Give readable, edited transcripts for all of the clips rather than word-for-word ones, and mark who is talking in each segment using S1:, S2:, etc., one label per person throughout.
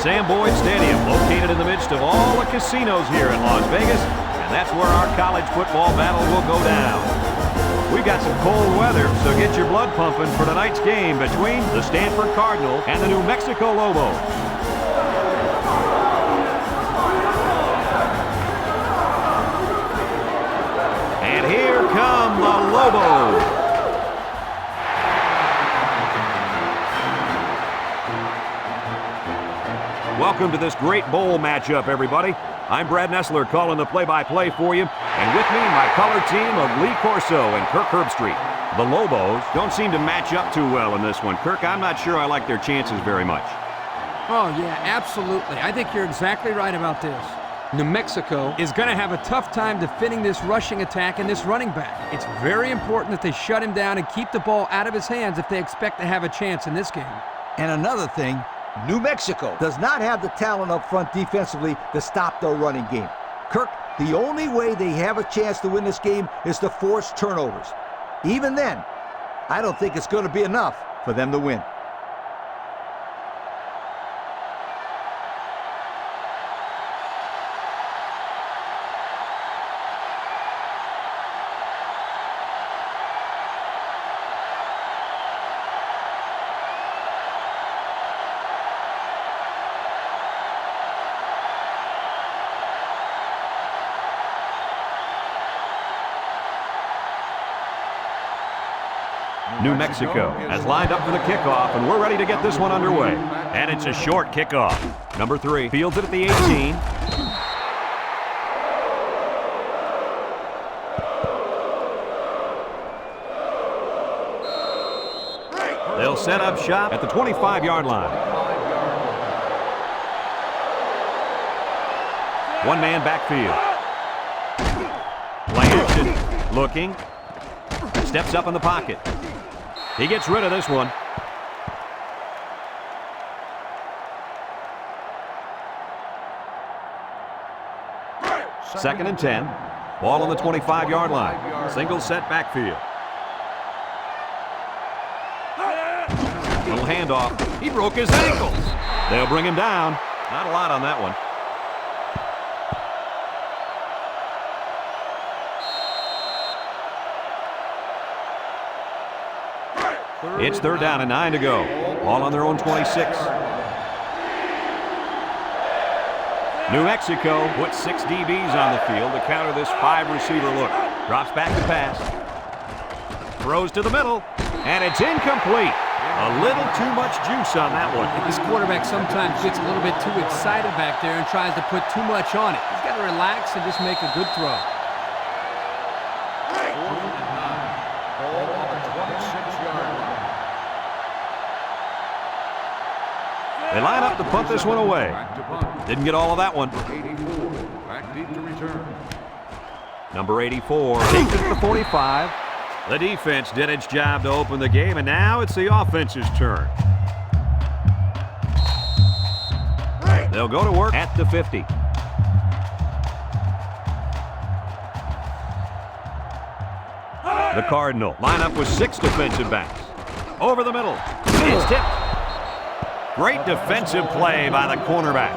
S1: Sam Boyd Stadium, located in the midst of all the casinos here in Las Vegas, and that's where our college football battle will go down. We've got some cold weather, so get your blood pumping for tonight's game between the Stanford Cardinals and the New Mexico Lobos. And here come the Lobos. Welcome to this great bowl matchup, everybody. I'm Brad Nessler calling the play-by-play for you. And with me, my color team of Lee Corso and Kirk Herbstreit. The Lobos don't seem to match up too well in this one. Kirk, I'm not sure I like their chances very much.
S2: Oh, yeah, absolutely. I think you're exactly right about this. New Mexico is going to have a tough time defending this rushing attack and this running back. It's very important that they shut him down and keep the ball out of his hands if they expect to have a chance in this game.
S3: And another thing, New Mexico does not have the talent up front defensively to stop their running game. Kirk, the only way they have a chance to win this game is to force turnovers. Even then, I don't think it's going to be enough for them to win.
S1: New Mexico has lined up for the kickoff, and we're ready to get this one underway. And it's a short kickoff. Number 3 fields it at the 18. They'll set up shop at the 25-yard line. One-man backfield. Play action. Looking. Steps up in the pocket. He gets rid of this one. Second and 10. Ball on the 25-yard line. Single set backfield. Little handoff. He broke his ankles. They'll bring him down. Not a lot on that one. It's third down and 9 to go. Ball on their own 26. New Mexico puts 6 DBs on the field to counter this 5-receiver look. Drops back to pass. Throws to the middle, and it's incomplete. A little too much juice on that one.
S2: This quarterback sometimes gets a little bit too excited back there and tries to put too much on it. He's got to relax and just make a good throw.
S1: They line up to punt this one away. Didn't get all of that one. Number 84 takes it to the 45. The defense did its job to open the game, and now it's the offense's turn. They'll go to work at the 50. The Cardinal line up with 6 defensive backs. Over the middle. It's tipped. Great defensive play by the cornerback.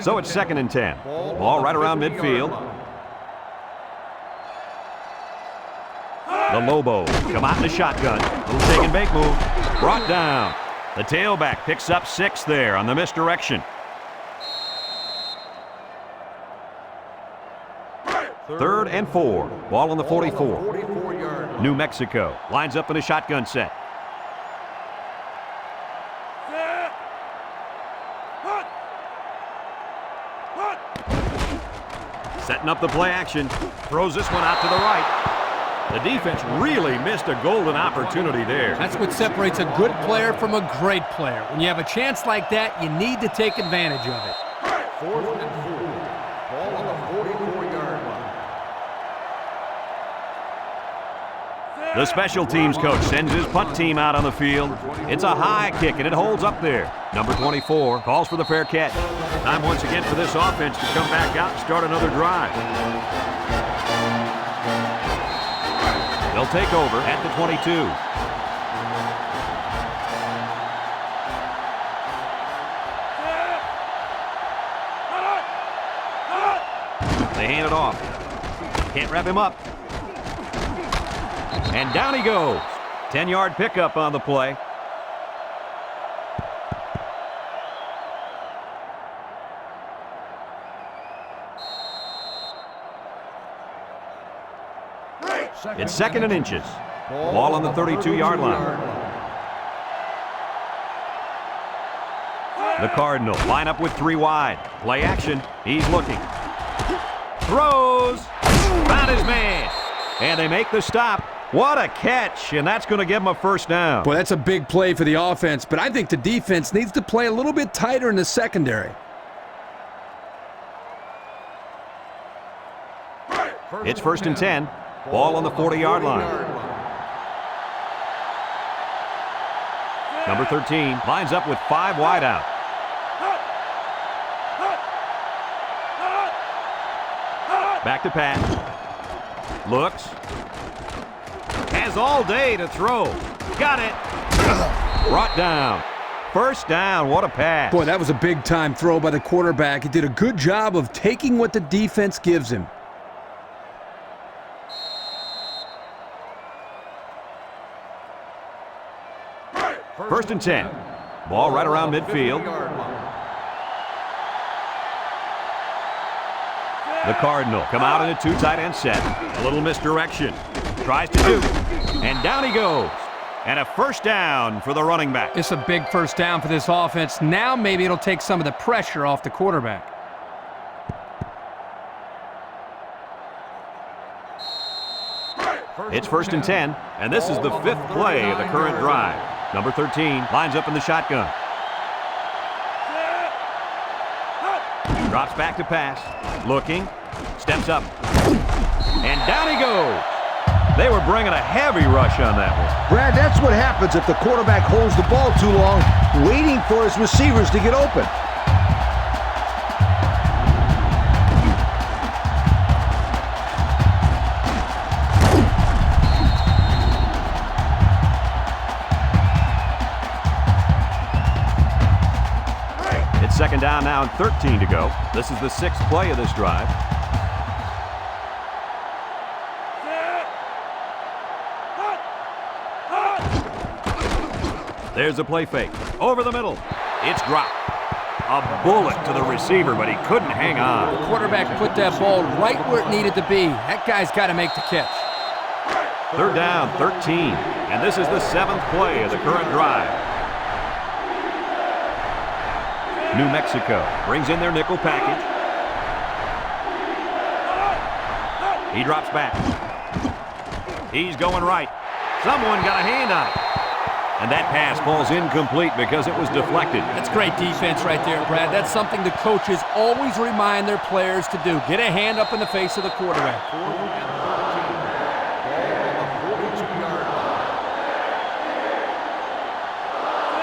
S1: So it's second and 10. Ball right around midfield. The Lobos come out in the shotgun. Little take and bake move. Brought down. The tailback picks up 6 there on the misdirection. Third and 4. Ball on the 44. New Mexico lines up in a shotgun set. Setting up the play action. Throws this one out to the right. The defense really missed a golden opportunity there.
S2: That's what separates a good player from a great player. When you have a chance like that, you need to take advantage of it.
S4: 4th and 4. Ball on the 44-yard line.
S1: The special teams coach sends his punt team out on the field. It's a high kick, and it holds up there. Number 24 calls for the fair catch. Time once again for this offense to come back out and start another drive. They'll take over at the 22. They hand it off. Can't wrap him up. And down he goes. 10-yard pickup on the play. It's second and inches. Ball on the 32-yard line. The Cardinal line up with 3 wide. Play action. He's looking. Throws. Found his man. And they make the stop. What a catch, and that's going to give them a first down.
S2: Boy, that's a big play for the offense, but I think the defense needs to play a little bit tighter in the secondary.
S1: It's first and 10. Ball on the 40-yard line. Number 13 lines up with 5 wide out. Back to pass. Looks. Has all day to throw. Got it. Brought down. First down. What a pass.
S2: Boy, that was a big-time throw by the quarterback. He did a good job of taking what the defense gives him.
S1: First and 10. Ball right around midfield. The Cardinal come out in a 2 tight end set. A little misdirection. Tries to do. And down he goes. And a first down for the running back.
S2: It's a big first down for this offense. Now maybe it'll take some of the pressure off the quarterback.
S1: It's first and 10. And this is the 5th play of the current drive. Number 13 lines up in the shotgun. Drops back to pass. Looking. Steps up. And down he goes. They were bringing a heavy rush on that one.
S3: Brad, that's what happens if the quarterback holds the ball too long, waiting for his receivers to get open.
S1: It's second down now and 13 to go. This is the 6th play of this drive. There's a play fake. Over the middle. It's dropped. A bullet to the receiver, but he couldn't hang on.
S2: The quarterback put that ball right where it needed to be. That guy's got to make the catch.
S1: Third down, 13. And this is the 7th play of the current drive. New Mexico brings in their nickel package. He drops back. He's going right. Someone got a hand on it. And that pass falls incomplete because it was deflected.
S2: That's great defense right there, Brad. That's something the coaches always remind their players to do. Get a hand up in the face of the quarterback.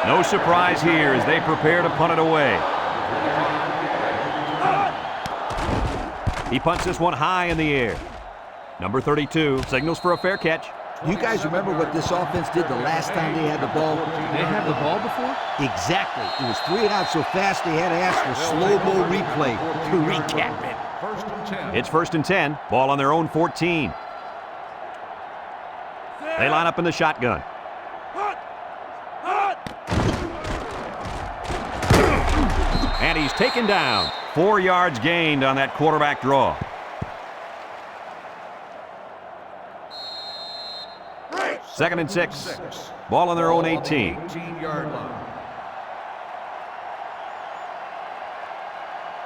S1: No surprise here as they prepare to punt it away. He punts this one high in the air. Number 32 signals for a fair catch.
S3: You guys remember what this offense did the last time they had the ball?
S2: They had the ball before?
S3: Exactly. It was 3 and out so fast they had to ask for slow-mo replay to recap it.
S1: It's first and 10. Ball on their own 14. They line up in the shotgun. And he's taken down. 4 yards gained on that quarterback draw. Second and 6. Ball on their own 18.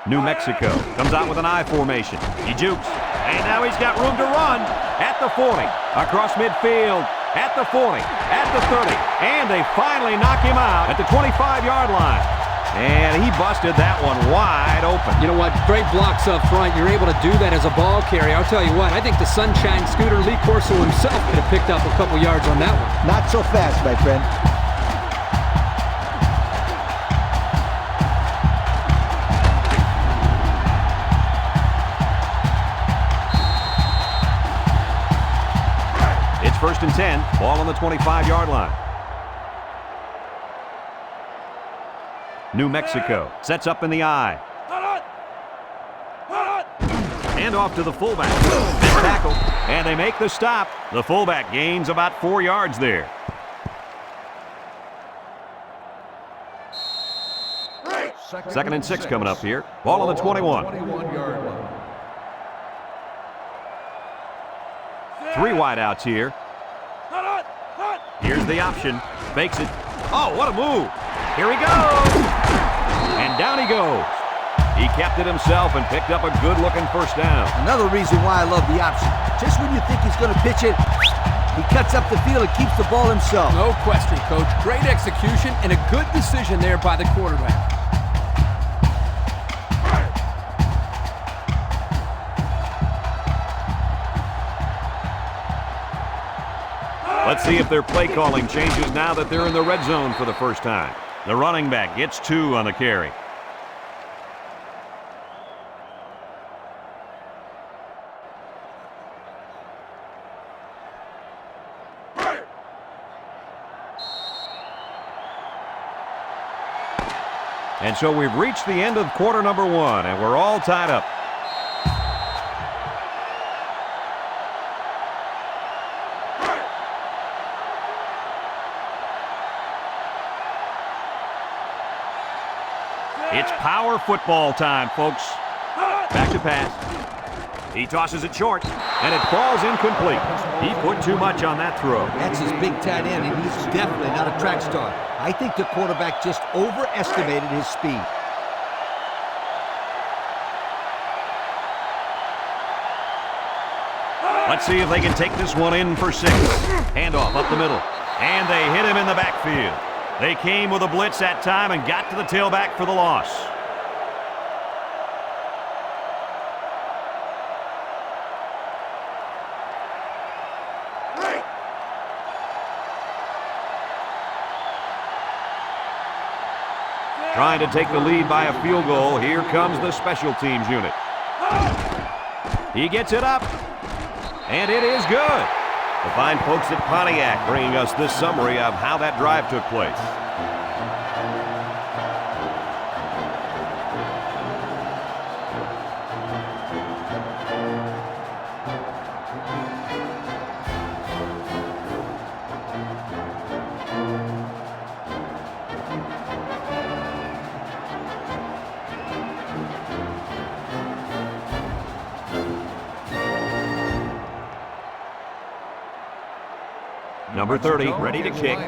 S1: New Mexico comes out with an I formation. He jukes. And now he's got room to run at the 40. Across midfield. At the 40. At the 30. And they finally knock him out at the 25-yard line. And he busted that one wide open.
S2: You know what? Great blocks up front. You're able to do that as a ball carrier. I'll tell you what, I think the Sunshine Scooter Lee Corso himself could have picked up a couple yards on that one.
S3: Not so fast, my friend.
S1: It's first and 10. Ball on the 25-yard line. New Mexico sets up in the I. Hand off to the fullback. Missed tackle, and they make the stop. The fullback gains about 4 yards there. Second and 6 coming up here. Ball on the 21.
S4: 21-yard line.
S1: 3 wideouts here. Here's the option. Fakes it. Oh, what a move. Here he goes. And down he goes. He kept it himself and picked up a good-looking first down.
S3: Another reason why I love the option. Just when you think he's going to pitch it, he cuts up the field and keeps the ball himself.
S2: No question, Coach. Great execution and a good decision there by the quarterback.
S1: Let's see if their play calling changes now that they're in the red zone for the first time. The running back gets 2 on the carry. And so we've reached the end of quarter number 1, and we're all tied up. It's power football time, folks. Back to pass. He tosses it short, and it falls incomplete. He put too much on that throw.
S3: That's his big tight end, and he's definitely not a track star. I think the quarterback just overestimated his speed.
S1: Let's see if they can take this one in for 6. Handoff up the middle, and they hit him in the backfield. They came with a blitz that time and got to the tailback for the loss. Trying to take the lead by a field goal. Here comes the special teams unit. He gets it up, and it is good. The fine folks at Pontiac bringing us this summary of how that drive took place. Number 30, ready to kick.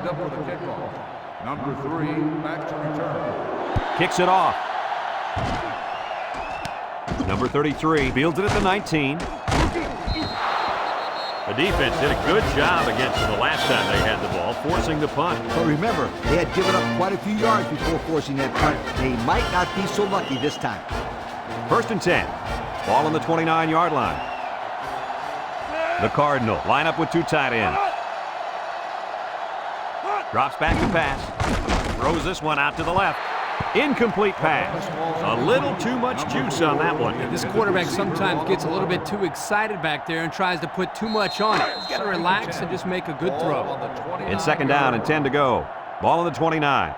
S4: Number 3, back to return.
S1: Kicks it off. Number 33 fields it at the 19. The defense did a good job against them the last time they had the ball, forcing the punt.
S3: But remember, they had given up quite a few yards before forcing that punt. They might not be so lucky this time.
S1: First and 10. Ball on the 29-yard line. The Cardinal line up with 2 tight ends. Drops back to pass. Throws this one out to the left. Incomplete pass. A little too much juice on that one.
S2: This quarterback sometimes gets a little bit too excited back there and tries to put too much on it. He's got to relax and just make a good throw.
S1: It's second down and 10 to go. Ball on the 29.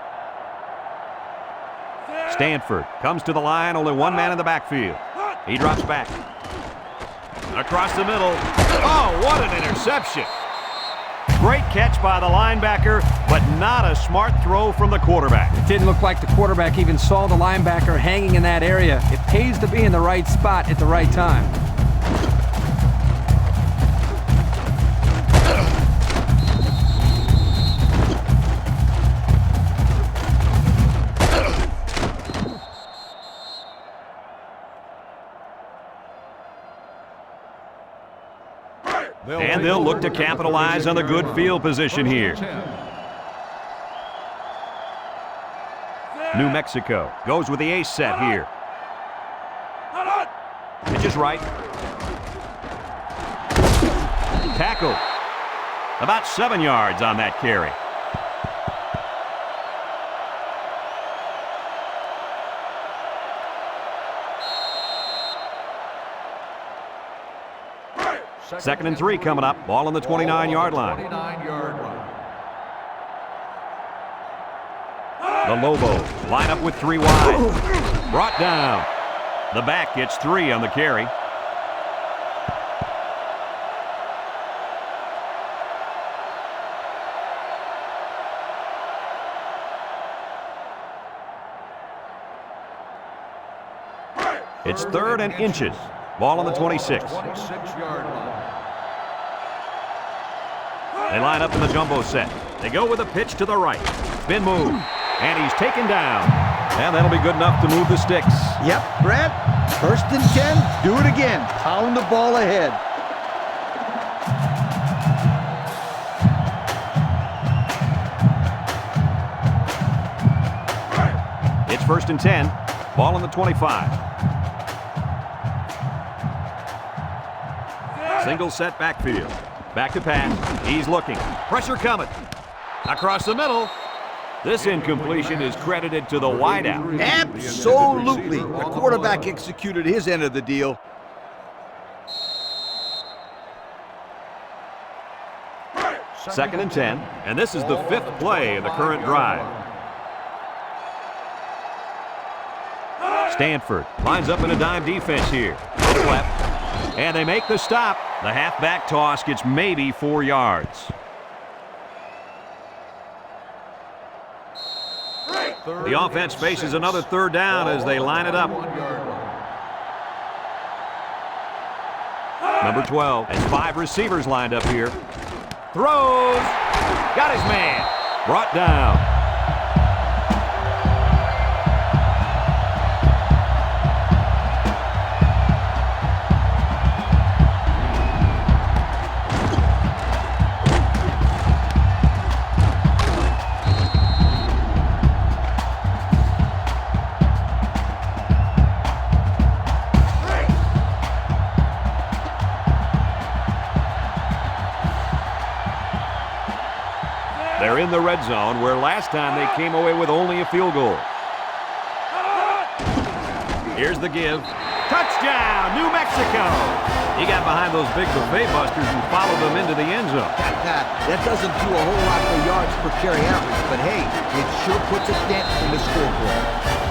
S1: Stanford comes to the line, only 1 man in the backfield. He drops back. Across the middle. Oh, what an interception. Great catch by the linebacker, but not a smart throw from the quarterback.
S2: It didn't look like the quarterback even saw the linebacker hanging in that area. It pays to be in the right spot at the right time.
S1: And they'll look to capitalize on the good field position here. New Mexico goes with the ace set here. Pitches right. Tackle. About 7 yards on that carry. 2nd and 3 coming up. Ball on the 29-yard line.
S4: 29-yard line.
S1: The Lobos line up with 3 wide. Brought down. The back gets 3 on the carry. It's 3rd and inches. Ball on the 26.
S4: 26-yard line.
S1: They line up in the jumbo set. They go with a pitch to the right. Spin move. And he's taken down. And that'll be good enough to move the sticks.
S3: Yep, Brad. 1st and 10. Do it again. Pound the ball ahead.
S1: It's 1st and 10. Ball on the 25. Single set backfield. Back to pass. He's looking. Pressure coming. Across the middle. This incompletion is credited to the wideout.
S3: Absolutely. The quarterback executed his end of the deal.
S1: Second and 10. And this is the 5th play in the current drive. Stanford lines up in a dime defense here. It's left. And they make the stop. The halfback toss gets maybe 4 yards. The offense faces another 3rd down as they line it up. Number 12 has 5 receivers lined up here. Throws. Got his man. Brought down. They're in the red zone, where last time they came away with only a field goal. Here's the give. Touchdown, New Mexico! He got behind those big buffet busters and followed them into the end zone.
S3: That doesn't do a whole lot for yards per carry average, but hey, it sure puts a dent in the scoreboard.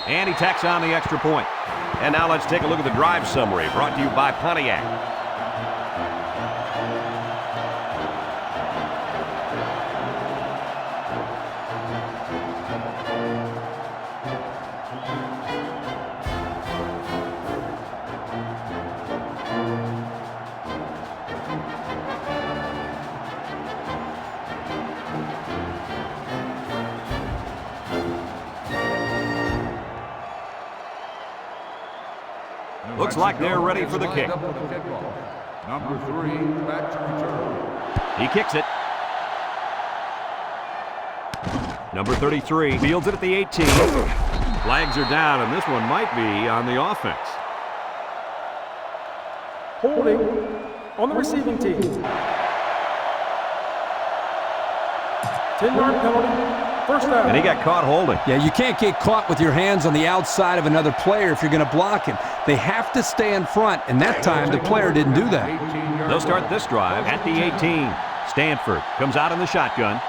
S1: And he tacks on the extra point. And now let's take a look at the drive summary brought to you by Pontiac. Looks like they're ready for the kick.
S4: Number 3, back to return.
S1: He kicks it. Number 33 fields it at the 18. Flags are down, and this one might be on the offense.
S5: Holding on the receiving team. 10-yard penalty. 1st down.
S1: And he got caught holding.
S2: Yeah, you can't get caught with your hands on the outside of another player if you're going to block him. They have to stay in front, and that time the player didn't do that.
S1: They'll start this drive at the 18. Stanford comes out in the shotgun.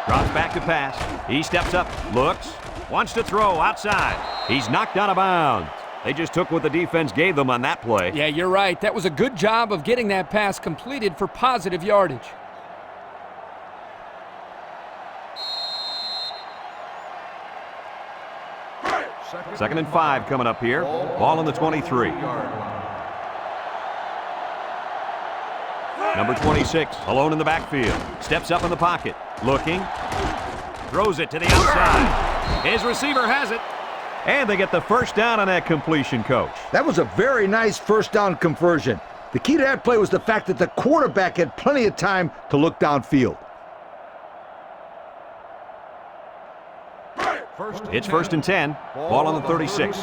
S1: Drops back to pass. He steps up, looks, wants to throw outside. He's knocked out of bounds. They just took what the defense gave them on that play.
S2: Yeah, you're right. That was a good job of getting that pass completed for positive yardage.
S1: Second and 5 coming up here. Ball on the 23. Number 26, alone in the backfield. Steps up in the pocket. Looking. Throws it to the outside. His receiver has it. And they get the 1st down on that completion, Coach.
S3: That was a very nice 1st down conversion. The key to that play was the fact that the quarterback had plenty of time to look downfield.
S1: It's 1st and 10. Ball on the 36.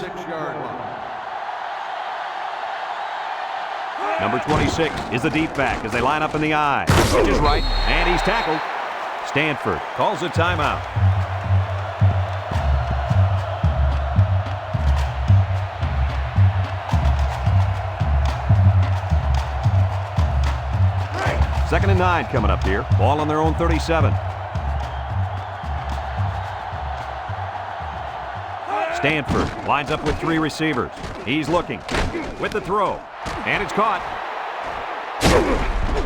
S1: Number 26 is the deep back as they line up in the I. Pitch is right, and he's tackled. Stanford calls a timeout. Second and 9 coming up here. Ball on their own 37. Stanford lines up with 3 receivers. He's looking with the throw, and it's caught.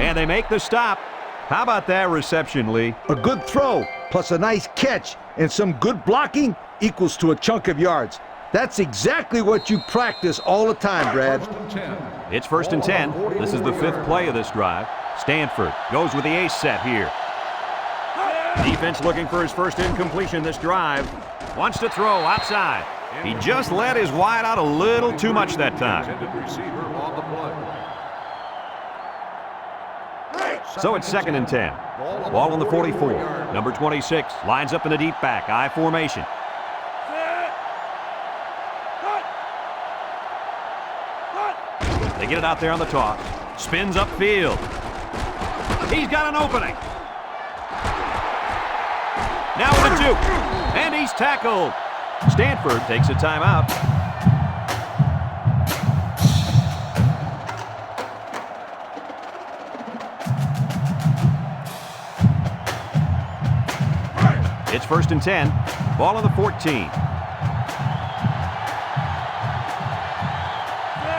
S1: And they make the stop. How about that reception, Lee?
S3: A good throw plus a nice catch and some good blocking equals to a chunk of yards. That's exactly what you practice all the time, Brad.
S1: It's 1st and 10. This is the 5th play of this drive. Stanford goes with the ace set here. Defense looking for his first incompletion this drive. Wants to throw outside. He just let his wide out a little too much that time. So it's 2nd and 10. Ball on the 44. Number 26 lines up in the deep back, I formation. They get it out there on the toss. Spins upfield. He's got an opening. Now with a juke. And he's tackled. Stanford takes a timeout. It's 1st and 10. Ball on the 14.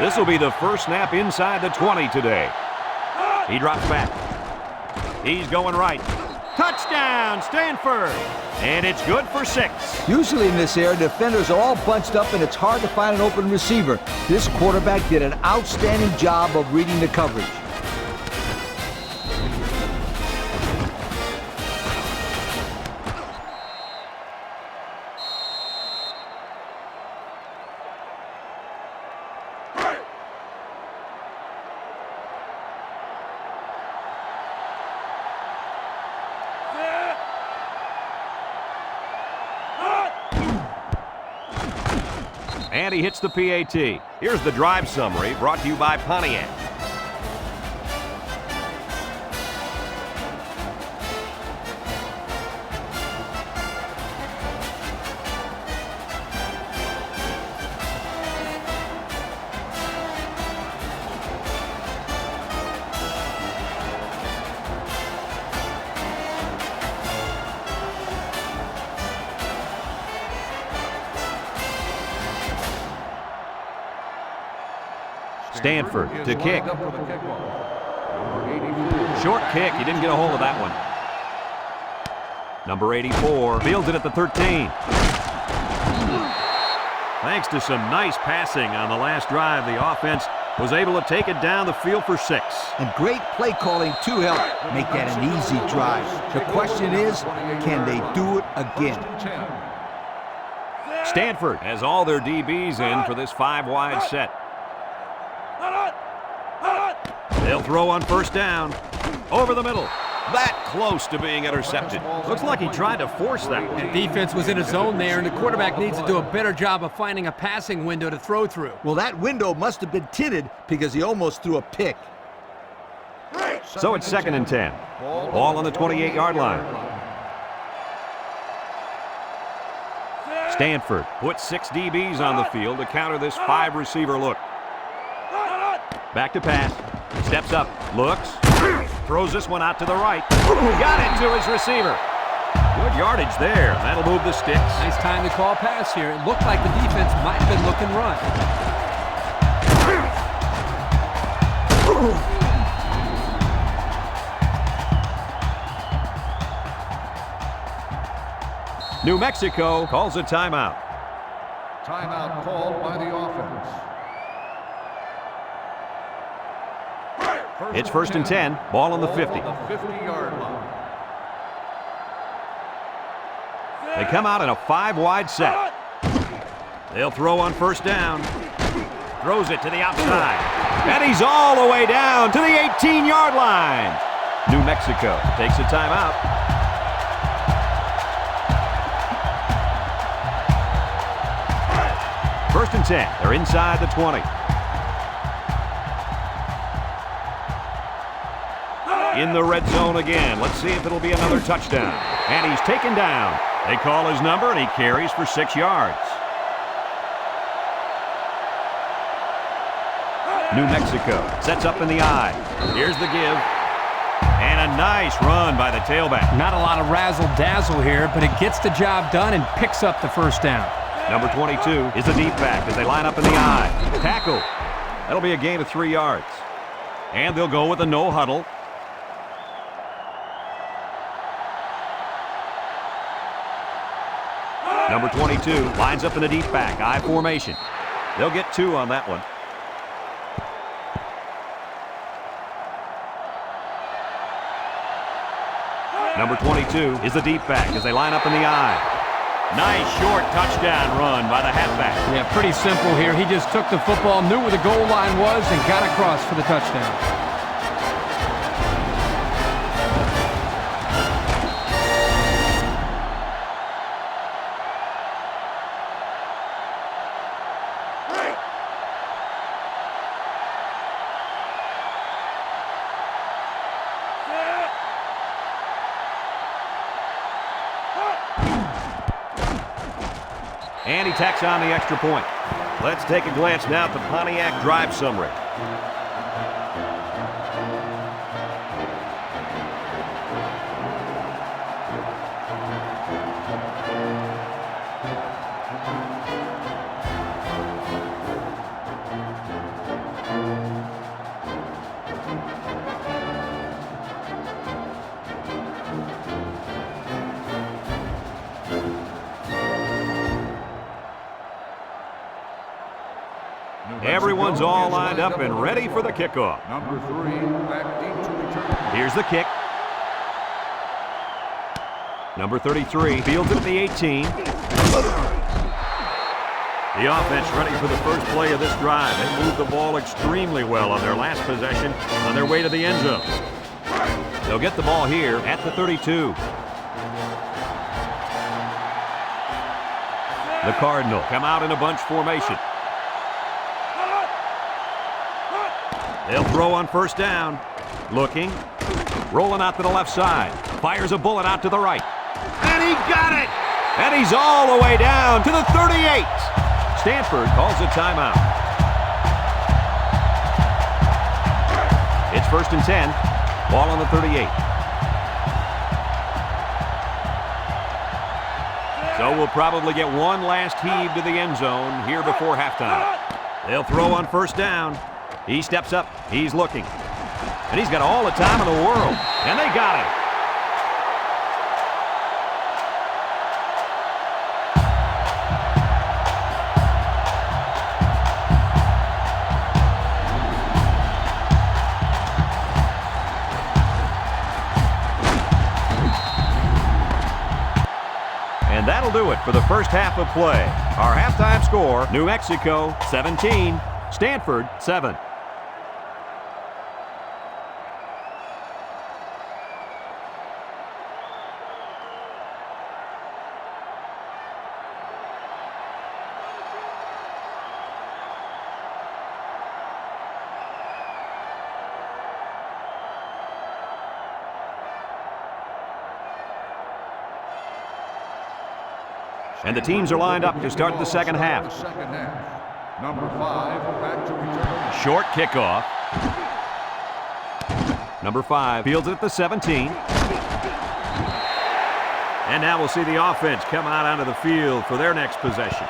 S1: This will be the first snap inside the 20 today. He drops back. He's going right. Touchdown, Stanford! And it's good for 6.
S3: Usually in this area, defenders are all bunched up and it's hard to find an open receiver. This quarterback did an outstanding job of reading the coverage.
S1: And he hits the PAT. Here's the drive summary brought to you by Pontiac. Stanford to kick. Short kick. He didn't get a hold of that one. Number 84 fields it at the 13. Thanks to some nice passing on the last drive, the offense was able to take it down the field for 6.
S3: And great play calling to help make that an easy drive. The question is, can they do it again?
S1: Stanford has all their DBs in for this 5-wide set. They'll throw on 1st down. Over the middle. That close to being intercepted. Looks like he tried to force that one.
S2: The defense was in a zone there, and the quarterback needs to do a better job of finding a passing window to throw through.
S3: Well, that window must have been tinted because he almost threw a pick.
S1: So it's 2nd and 10. Ball on the 28-yard line. Stanford puts 6 DBs on the field to counter this 5-receiver look. Back to pass. Steps up. Looks. Throws this one out to the right. Got it to his receiver. Good yardage there. That'll move the sticks.
S2: Nice time to call pass here. It looked like the defense might have been looking run.
S1: New Mexico calls a timeout.
S4: Timeout called by the offense.
S1: It's 1st and 10. Ball on the 50.
S4: On the 50-yard line.
S1: They come out in a 5-wide set. They'll throw on 1st down. Throws it to the outside. And he's all the way down to the 18-yard line. New Mexico takes a timeout. First and 10. They're inside the 20. in the red zone again. Let's see if it'll be another touchdown. And he's taken down. They call his number, and he carries for 6 yards. New Mexico sets up in the I. Here's the give. And a nice run by the tailback.
S2: Not a lot of razzle-dazzle here, but it gets the job done and picks up the first down.
S1: Number 22 is the deep back as they line up in the I. Tackle. That'll be a gain of 3 yards. And they'll go with a no huddle. Number 22 lines up in the deep back, I formation. They'll get 2 on that one. Number 22 is the deep back as they line up in the I. Nice short touchdown run by the halfback.
S2: Yeah, pretty simple here. He just took the football, knew where the goal line was, and got across for the touchdown.
S1: And he tacks on the extra point. Let's take a glance now at the Pontiac drive summary. Everyone's all lined up and ready for the kickoff.
S4: Number 3, back deep to return.
S1: Here's the kick. Number 33 fields it at the 18. The offense ready for the first play of this drive. They moved the ball extremely well on their last possession on their way to the end zone. They'll get the ball here at the 32. The Cardinal come out in a bunch formation. They'll throw on first down. Looking. Rolling out to the left side. Fires a bullet out to the right. And he got it! And he's all the way down to the 38. Stanford calls a timeout. It's 1st and 10. Ball on the 38. So we'll probably get one last heave to the end zone here before halftime. They'll throw on first down. He steps up. He's looking. And he's got all the time in the world. And they got him. And that'll do it for the first half of play. Our halftime score, New Mexico 17, Stanford 7. And the teams are lined up to start the second half.
S4: Number 5, back to return.
S1: Short kickoff. Number 5 fields it at the 17. And now we'll see the offense come out onto the field for their next possession.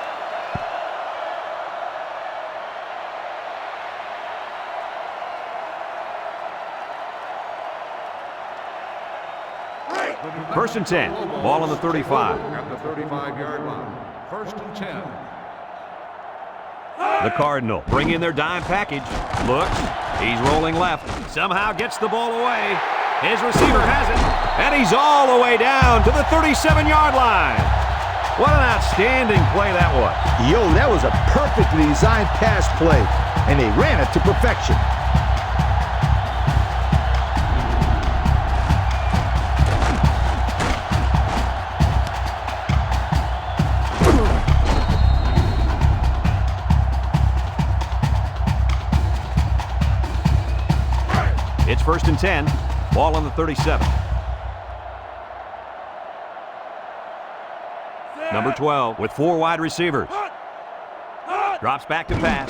S1: First and 10. Ball on the 35.
S4: At the 35-yard line. 1st and 10.
S1: The Cardinal bring in their dime package. Looks. He's rolling left. Somehow gets the ball away. His receiver has it. And he's all the way down to the 37-yard line. What an outstanding play that was.
S3: Yo, that was a perfectly designed pass play, and they ran it to perfection.
S1: It's 1st and 10. Ball on the 37. Number 12 with 4 wide receivers. Drops back to pass.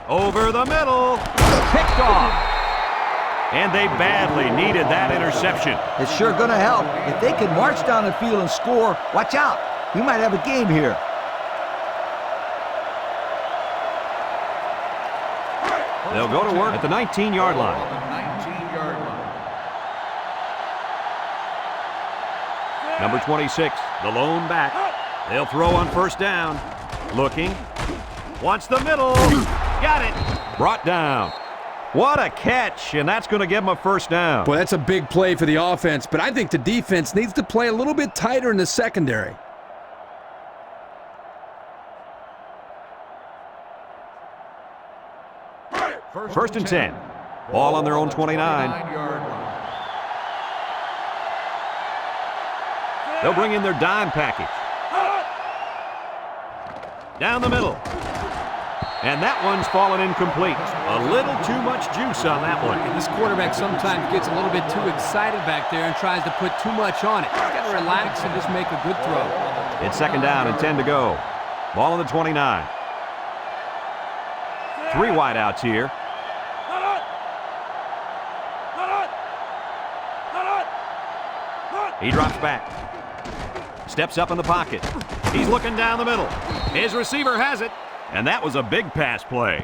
S1: Over the middle. Picked off. And they badly needed that interception.
S3: It's sure going to help. If they can march down the field and score, watch out. We might have a game here.
S1: They'll go to work at the 19-yard line. Number 26, the lone back. They'll throw on first down. Looking. Wants the middle. Got it. Brought down. What a catch, and that's going to give them a first down.
S2: Boy, that's a big play for the offense, but I think the defense needs to play a little bit tighter in the secondary.
S1: First and 10. Ball on their own 29. They'll bring in their dime package. Down the middle. And that one's fallen incomplete. A little too much juice on that one.
S2: And this quarterback sometimes gets a little bit too excited back there and tries to put too much on it. He's got to relax and just make a good throw.
S1: It's second down and 10 to go. Ball on the 29. 3 wideouts here. He drops back. Steps up in the pocket. He's looking down the middle. His receiver has it. And that was a big pass play.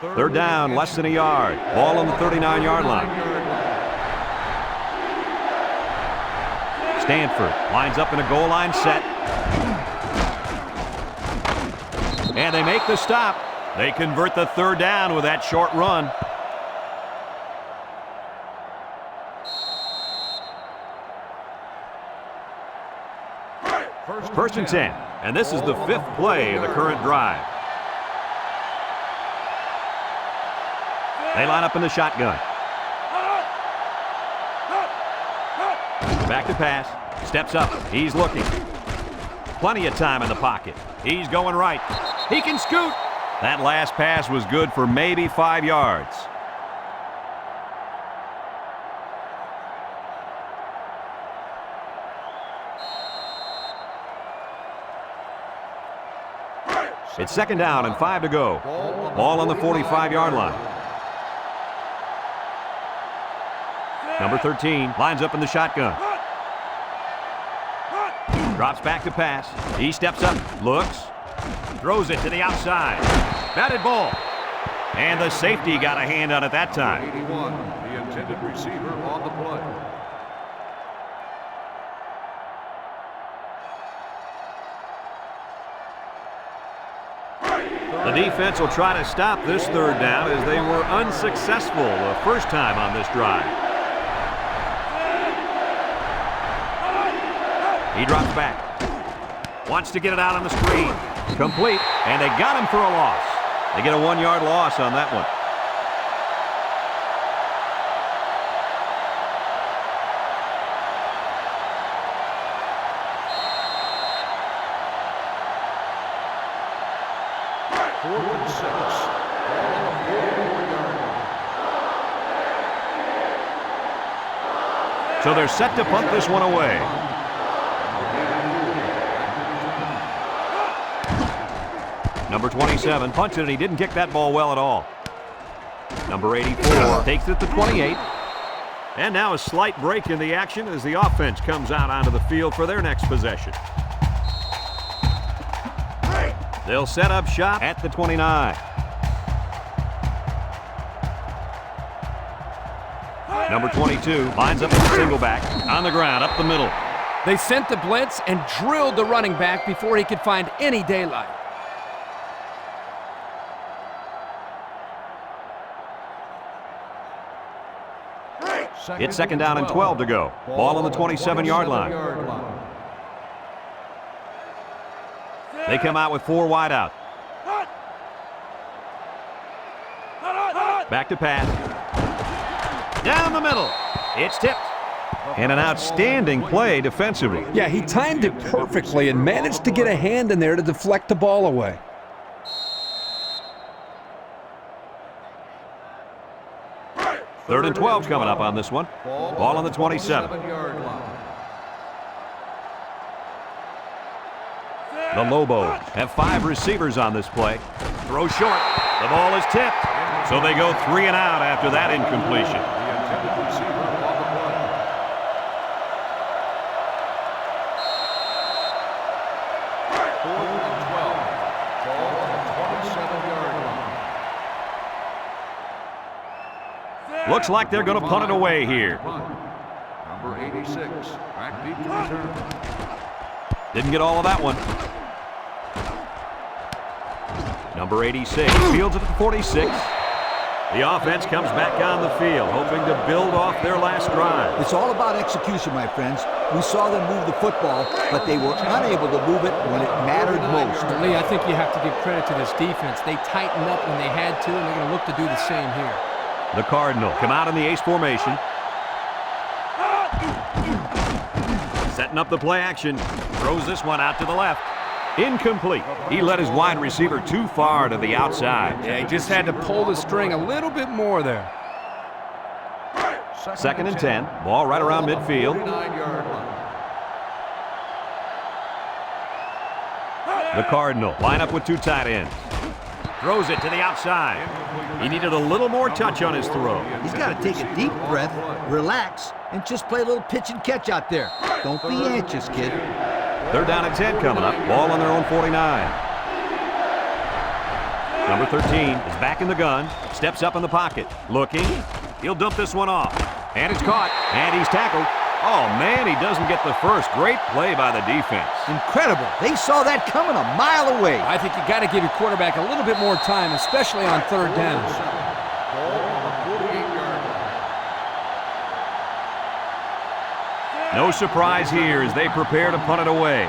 S1: Third down, less than a yard. Ball on the 39-yard line. Stanford lines up in a goal line set. And they make the stop. They convert the third down with that short run. First and 10. And this is the 5th play of the current drive. They line up in the shotgun. Back to pass. Steps up. He's looking. Plenty of time in the pocket. He's going right. He can scoot. That last pass was good for maybe 5 yards. It's second down and 5 to go. Ball on the 45-yard line. Number 13 lines up in the shotgun. Drops back to pass. He steps up, looks, throws it to the outside. Batted ball. And the safety got a hand on it that time.
S4: 81, the intended receiver on the play.
S1: The defense will try to stop this third down as they were unsuccessful the first time on this drive. He drops back. Wants to get it out on the screen. Complete. And they got him for a loss. They get a 1-yard loss on that one. So they're set to punt this one away. Number 27 punts it, and he didn't kick that ball well at all. Number 84 takes it to 28. And now a slight break in the action as the offense comes out onto the field for their next possession. They'll set up shop at the 29. Number 22 lines up in the single back on the ground up the middle.
S2: They sent the blitz and drilled the running back before he could find any daylight.
S1: It's second down and 12 to go. Ball on the 27-yard line. They come out with 4 wide out. Back to pass. Down the middle. It's tipped. And an outstanding play defensively.
S2: Yeah, he timed it perfectly and managed to get a hand in there to deflect the ball away.
S1: Third and 12 coming up on this one. Ball on the 27. The Lobos have 5 receivers on this play. Throw short. The ball is tipped. So they go 3 and out after that incompletion. Looks like they're going to punt it away here.
S4: Number 86, back deep to return.
S1: Didn't get all of that one. Number 86 fields it at the 46. The offense comes back on the field, hoping to build off their last drive.
S3: It's all about execution, my friends. We saw them move the football, but they were unable to move it when it mattered most.
S2: Lee, I think you have to give credit to this defense. They tightened up when they had to, and they're going to look to do the same here.
S1: The Cardinal come out in the ace formation. Setting up the play action. Throws this one out to the left. Incomplete. He led his wide receiver too far to the outside.
S2: Yeah, he just had to pull the string a little bit more there.
S1: Second and 10. Ball right around midfield. The Cardinal line up with 2 tight ends. Throws it to the outside. He needed a little more touch on his throw.
S3: He's got to take a deep breath, relax, and just play a little pitch and catch out there. Don't be anxious, kid.
S1: They're down at 10 coming up. Ball on their own 49. Number 13 is back in the gun. Steps up in the pocket. Looking. He'll dump this one off. And it's caught. And he's tackled. Oh, man, he doesn't get the first. Great play by the defense.
S3: Incredible. They saw that coming a mile away.
S2: I think you got to give your quarterback a little bit more time, especially on 3rd down.
S1: No surprise here as they prepare to punt it away.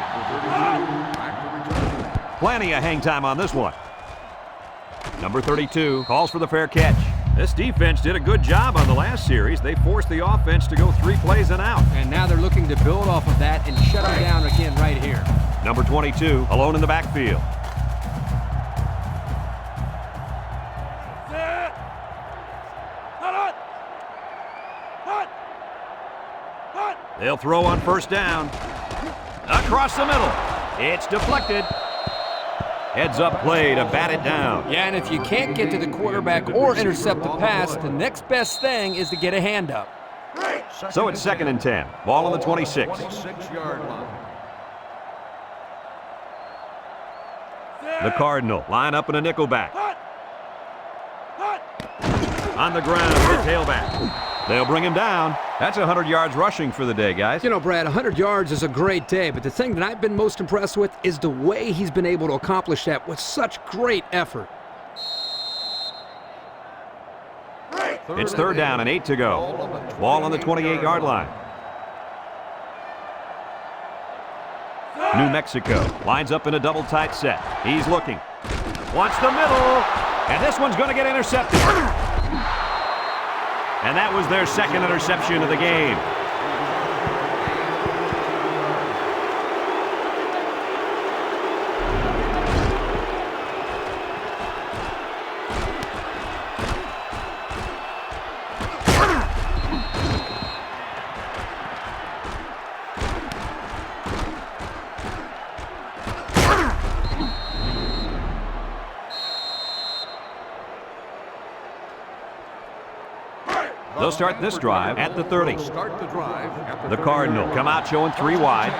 S1: Plenty of hang time on this one. Number 32 calls for the fair catch. This defense did a good job on the last series. They forced the offense to go 3 plays and out.
S2: And now they're looking to build off of that and shut them down again right here.
S1: Number 22 alone in the backfield. They'll throw on 1st down. Across the middle. It's deflected. Heads up play to bat it down.
S2: Yeah, and if you can't get to the quarterback or intercept the pass, the next best thing is to get a hand up.
S1: So it's 2nd and 10. Ball on the 26.
S4: 26-yard line.
S1: The Cardinal line up in a nickel back. On the ground, the tailback. They'll bring him down. That's 100 yards rushing for the day, guys.
S2: You know, Brad, 100 yards is a great day, but the thing that I've been most impressed with is the way he's been able to accomplish that with such great effort.
S1: It's 3rd down and 8 to go. Ball on the 28-yard line. New Mexico lines up in a double tight set. He's looking. Wants the middle. And this one's going to get intercepted. And that was their 2nd interception of the game. They'll start this drive at the 30. The Cardinal come out showing 3 wide.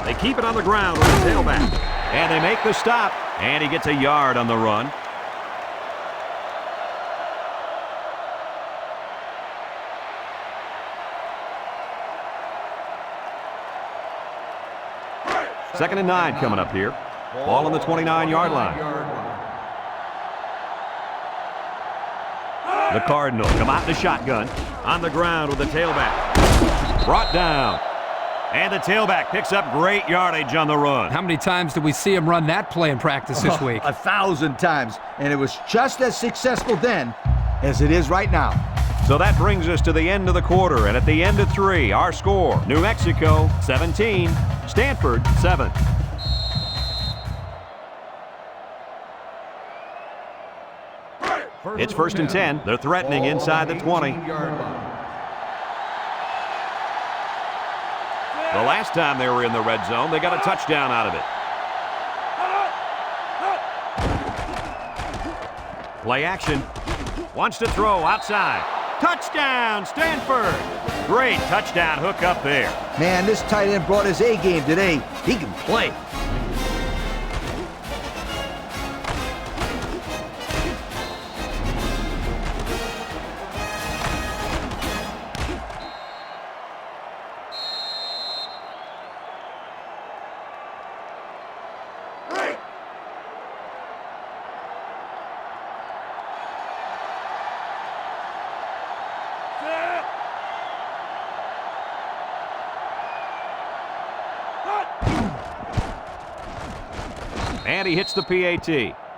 S1: They keep it on the ground with the tailback. And they make the stop. And he gets a yard on the run. Second and 9 coming up here. Ball on the 29-yard line. The Cardinal come out in the shotgun. On the ground with the tailback. Brought down. And the tailback picks up great yardage on the run.
S2: How many times did we see him run that play in practice this week?
S3: 1,000 times. And it was just as successful then as it is right now.
S1: So that brings us to the end of the quarter. And at the end of 3, our score, New Mexico 17, Stanford 7. It's 1st and 10. They're threatening inside the 20. The last time they were in the red zone, they got a touchdown out of it. Play action. Wants to throw outside. Touchdown, Stanford! Great touchdown hook up there.
S3: Man, this tight end brought his A game today. He can play.
S1: And he hits the PAT.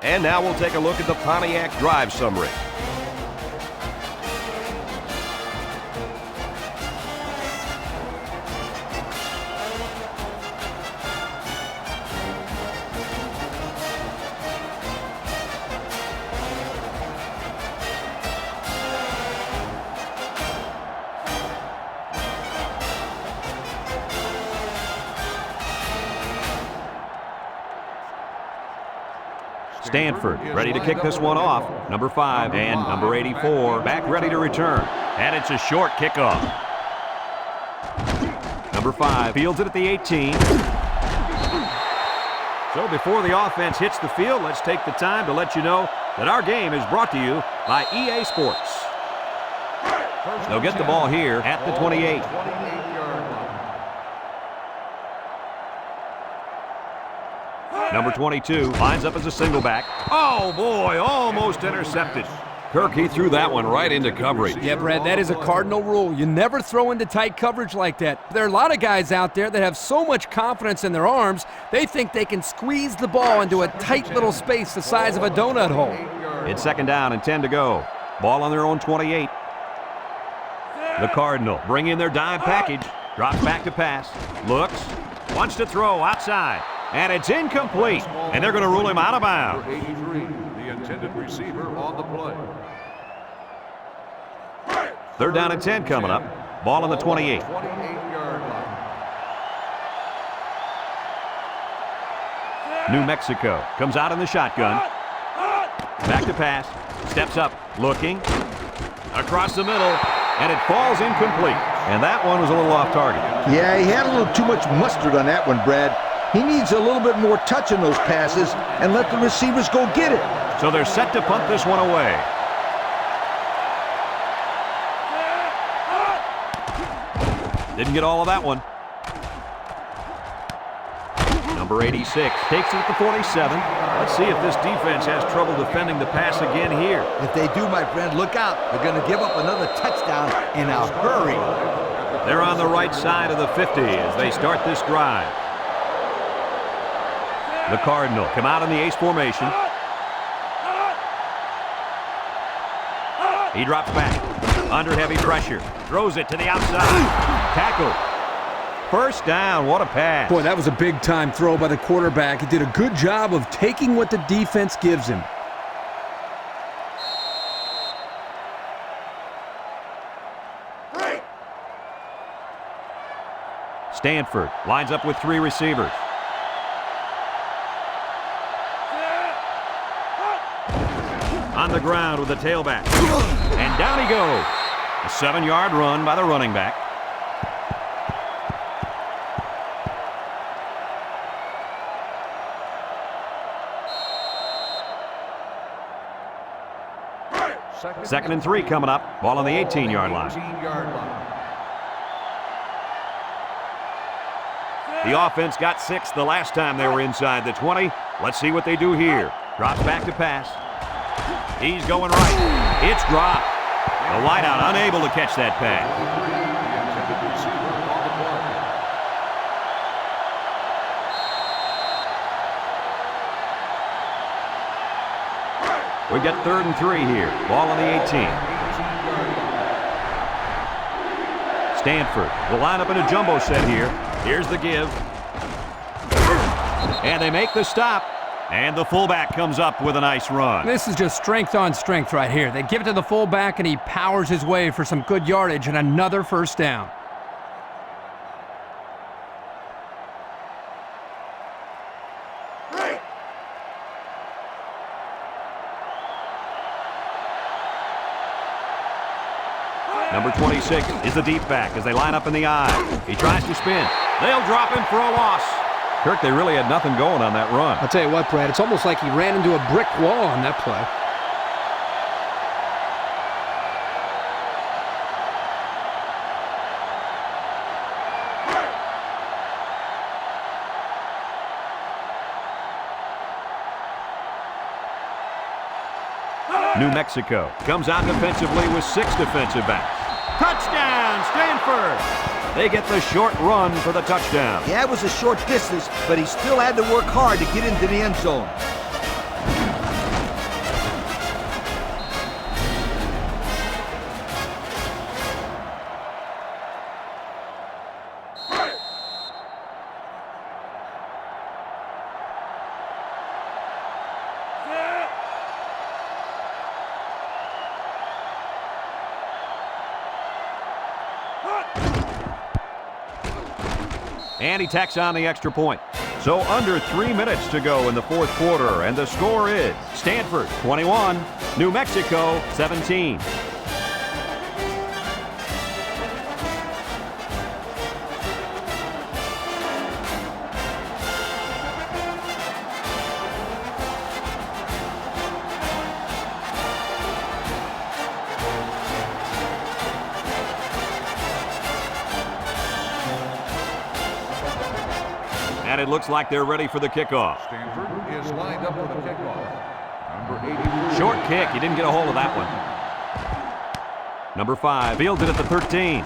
S1: And now we'll take a look at the Pontiac drive summary. Stanford ready to kick this one off. Number 5 and number 84 back ready to return. And it's a short kickoff. Number 5 fields it at the 18. So before the offense hits the field, let's take the time to let you know that our game is brought to you by EA Sports. They'll get the ball here at the 28. Number 22 lines up as a single back. Oh, boy, almost intercepted. Kirk, he threw that one right into coverage.
S2: Yeah, Brad, that is a cardinal rule. You never throw into tight coverage like that. There are a lot of guys out there that have so much confidence in their arms, they think they can squeeze the ball into a tight little space the size of a donut hole.
S1: It's 2nd down and 10 to go. Ball on their own 28. The Cardinal bring in their dime package. Drops back to pass. Looks. Wants to throw outside. And it's incomplete. And they're going to rule him out of bounds.
S4: 83, the intended receiver on the play.
S1: 3rd down and 10 coming up. Ball on the 28.
S4: 28-yard line.
S1: New Mexico comes out in the shotgun. Back to pass. Steps up. Looking. Across the middle. And it falls incomplete. And that one was a little off target.
S3: Yeah, he had a little too much mustard on that one, Brad. He needs a little bit more touch in those passes and let the receivers go get it.
S1: So they're set to punt this one away. Didn't get all of that one. Number 86 takes it at the 47. Let's see if this defense has trouble defending the pass again here.
S3: If they do, my friend, look out. They're going to give up another touchdown in a hurry.
S1: They're on the right side of the 50 as they start this drive. The Cardinal come out in the ace formation. He drops back. Under heavy pressure. Throws it to the outside. Tackle. 1st down. What a pass.
S2: Boy, that was a big-time throw by the quarterback. He did a good job of taking what the defense gives him.
S1: Stanford lines up with 3 receivers. On the ground with the tailback. And down he goes. A 7-yard run by the running back. Second and 3 coming up. Ball on the 18-yard line. The offense got 6 the last time they were inside the 20. Let's see what they do here. Drops back to pass. He's going right. It's dropped. The wideout unable to catch that pass. We got 3rd and 3 here. Ball on the 18. Stanford will line up in a jumbo set here. Here's the give. And they make the stop. And the fullback comes up with a nice run.
S2: This is just strength on strength right here. They give it to the fullback, and he powers his way for some good yardage and another first down.
S1: Number 26 is the deep back as they line up in the I. He tries to spin. They'll drop him for a loss. Kirk, they really had nothing going on that run.
S2: I'll tell you what, Brad, it's almost like he ran into a brick wall on that play.
S1: New Mexico comes out defensively with 6 defensive backs. Touchdown, Stanford! They get the short run for the touchdown.
S3: Yeah, it was a short distance, but he still had to work hard to get into the end zone.
S1: And he tacks on the extra point. So under 3 minutes to go in the 4th quarter, and the score is Stanford 21, New Mexico 17. And it looks like they're ready for the kickoff.
S4: Stanford is lined up for the kickoff. Number 80.
S1: Short kick. He didn't get a hold of that one. Number 5 fielded at the 13.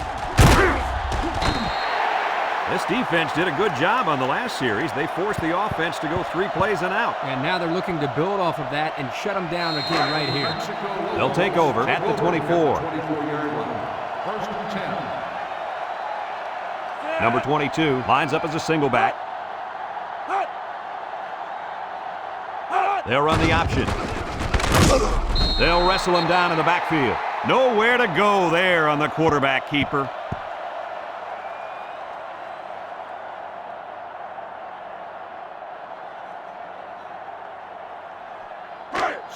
S1: This defense did a good job on the last series. They forced the offense to go 3 plays and out.
S2: And now they're looking to build off of that and shut them down again right here.
S1: They'll take over at the 24.
S4: 24-yard line. 1st and 10.
S1: Number 22 lines up as a single back. They'll run the option. They'll wrestle him down in the backfield. Nowhere to go there on the quarterback keeper.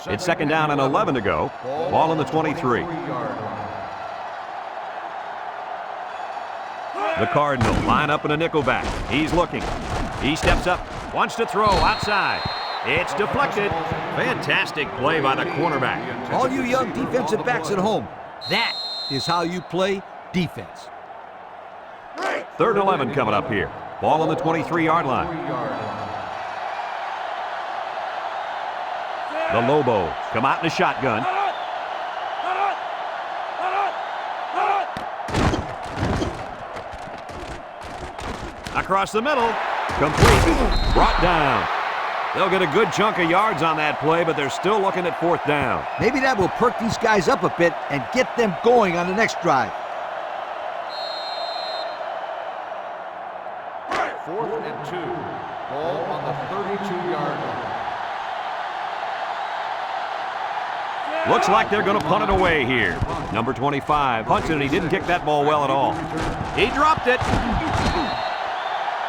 S1: It's 2nd down and 11 to go. Ball on the 23. The Cardinals line up in a nickel back. He's looking. He steps up, wants to throw outside. It's deflected. Fantastic play by the cornerback.
S3: All you young defensive backs at home, that is how you play defense.
S1: 3rd and 11 coming up here. Ball on the 23-yard line. The Lobos come out in a shotgun. Across the middle. Complete. Brought down. They'll get a good chunk of yards on that play, but they're still looking at 4th down.
S3: Maybe that will perk these guys up a bit and get them going on the next drive.
S4: 4th and 2. Ball on the 32-yard line.
S1: Looks like they're going to punt it away here. Number 25 punts it, and he didn't kick that ball well at all. He dropped it.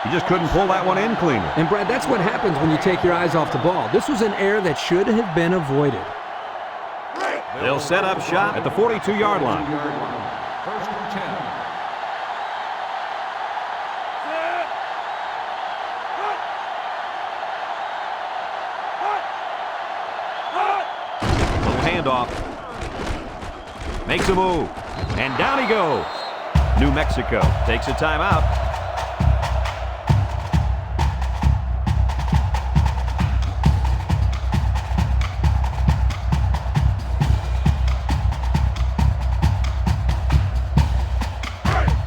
S1: He just couldn't pull that one in cleaner.
S2: And, Brad, that's what happens when you take your eyes off the ball. This was an error that should have been avoided.
S1: They'll set up shop at the 42-yard line.
S4: 1st and 10.
S1: Little handoff. Makes a move. And down he goes. New Mexico takes a timeout.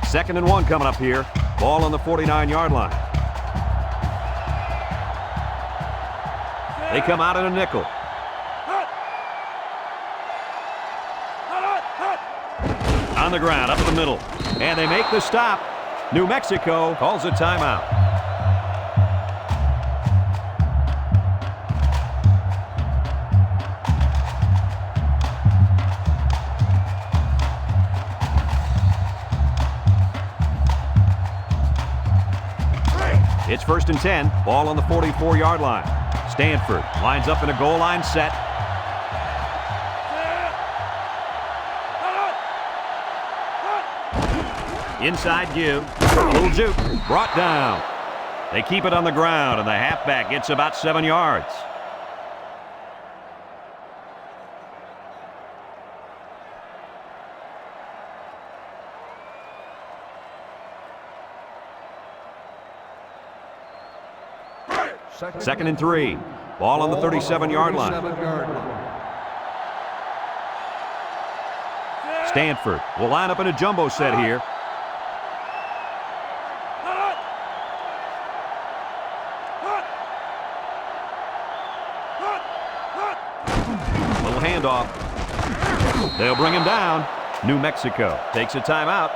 S1: Second and 1 coming up here. Ball on the 49-yard line. They come out in a nickel. On the ground, up the middle. And they make the stop. New Mexico calls a timeout. It's 1st and 10. Ball on the 44-yard line. Stanford lines up in a goal line set. Inside give. Little juke. Brought down. They keep it on the ground, and the halfback gets about 7 yards. Second and 3. Ball on the 37-yard line. Stanford will line up in a jumbo set here. Little handoff. They'll bring him down. New Mexico takes a timeout.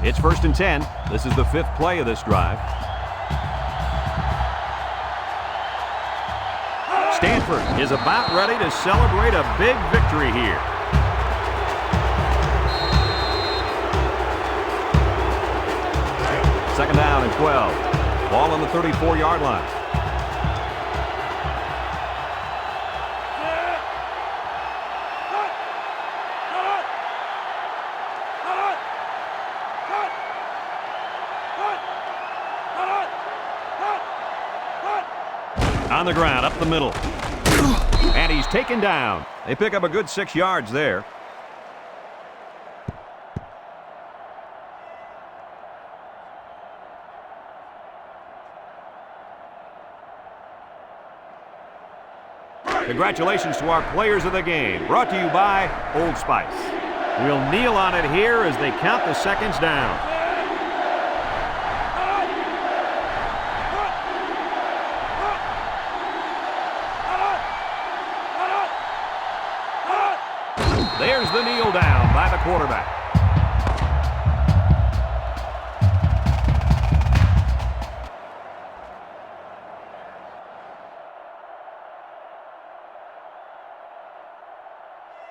S1: It's 1st and 10. This is the 5th play of this drive. Stanford is about ready to celebrate a big victory here. Second down and 12. Ball on the 34-yard line. On the ground, up the middle. And he's taken down. They pick up a good 6 yards there. Congratulations to our players of the game. Brought to you by Old Spice. We'll kneel on it here as they count the seconds down. There's the kneel down by the quarterback.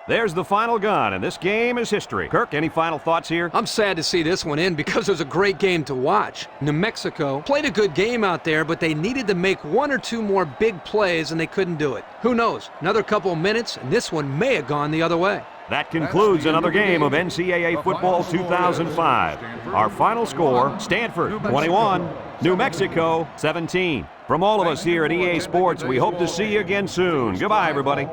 S1: There's the final gun, and this game is history. Kirk, any final thoughts here?
S2: I'm sad to see this one in because it was a great game to watch. New Mexico played a good game out there, but they needed to make 1 or 2 more big plays, and they couldn't do it. Who knows? Another couple of minutes, and this one may have gone the other way.
S1: That concludes another game of NCAA Football 2005. Our final score, Stanford 21, New Mexico 17. From all of us here at EA Sports, we hope to see you again soon. Goodbye, everybody.